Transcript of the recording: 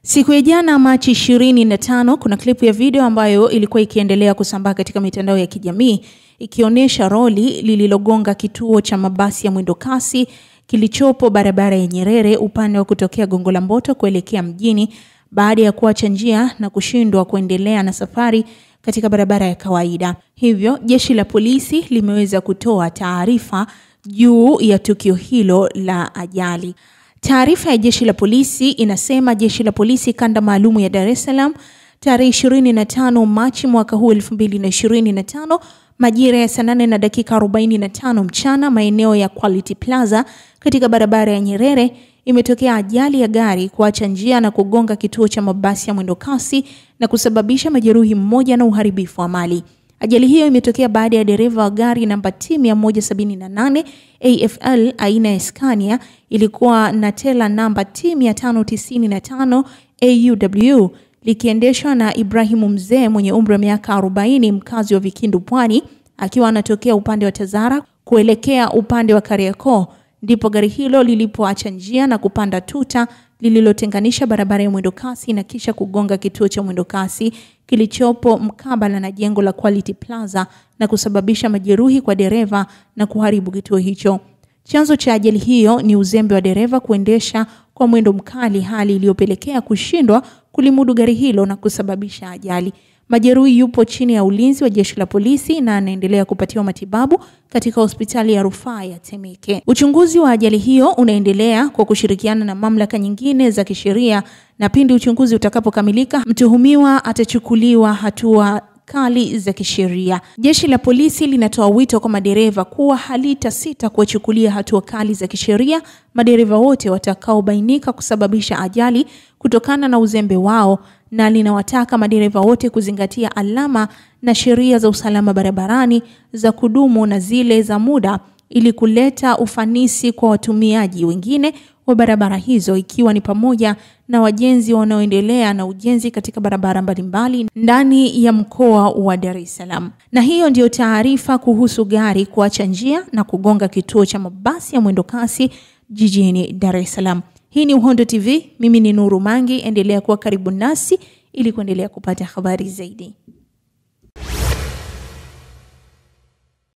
Siku ya jana Machi 25 kuna klipu ya video ambayo ilikuwa ikiendelea kusambaa katika mitandao ya kijamii ikionyesha lori lililogonga kituo cha mabasi ya mwendo kasi kilichopo barabara ya Nyerere upande wa kutokea Gongo la Mboto kuelekea mjini baada ya kuacha njia na kushindwa kuendelea na safari katika barabara ya kawaida. Hivyo jeshi la polisi limeweza kutoa taarifa juu ya tukio hilo la ajali. Taarifa ya jeshi la polisi inasema jeshi la polisi kanda maalumu ya Dar es Salaam tarehe 25 Machi mwaka huu 2025 majira ya saa 8:45 mchana maeneo ya Quality Plaza katika barabara ya Nyerere imetokea ajali ya gari kuacha njia na kugonga kituo cha mabasi ya mwendo kasi na kusababisha majeruhi mmoja na uharibifu wa mali. Ajali hiyo imetokea baada ya dereva wa gari namba T178 AFL aina ya Scania ilikuwa na tela namba T595 AUW likiendeshwa na Ibrahimu Mzee mwenye umri wa miaka 40 mkazi wa Vikindu Pwani akiwa anatokea upande wa Tazara kuelekea upande wa Kariakoo, ndipo gari hilo lilipoacha njia na kupanda tuta lililotenganisha barabara ya mwendo kasi na kisha kugonga kituo cha mwendo kasi kilichopo mkabala na jengo la Quality Plaza na kusababisha majeruhi kwa dereva na kuharibu kituo hicho. Chanzo cha ajali hiyo ni uzembe wa dereva kuendesha kwa mwendo mkali, hali iliyopelekea kushindwa kulimudu gari hilo na kusababisha ajali. Majeruhi yupo chini ya ulinzi wa jeshi la polisi na anaendelea kupatiwa matibabu katika hospitali ya rufaa ya Temeke. Uchunguzi wa ajali hiyo unaendelea kwa kushirikiana na mamlaka nyingine za kisheria na pindi uchunguzi utakapokamilika mtuhumiwa atachukuliwa hatua kali za kisheria. Jeshi la polisi linatoa wito kwa madereva kuwa halitasita kuwachukulia hatua kali za kisheria madereva wote watakaobainika kusababisha ajali kutokana na uzembe wao, na linawataka madereva wote kuzingatia alama na sheria za usalama barabarani za kudumu na zile za muda ili kuleta ufanisi kwa watumiaji wengine wa barabara hizo, ikiwa ni pamoja na wajenzi wanaoendelea na ujenzi katika barabara mbalimbali ndani ya mkoa wa Dar es Salaam. Na hiyo ndio taarifa kuhusu gari kuacha njia na kugonga kituo cha mabasi ya mwendo kasi jijini Dar es Salaam. Hii ni Uhondo TV, mimi ni Nuru Mangi, endelea kuwa karibu nasi ili kuendelea kupata habari zaidi.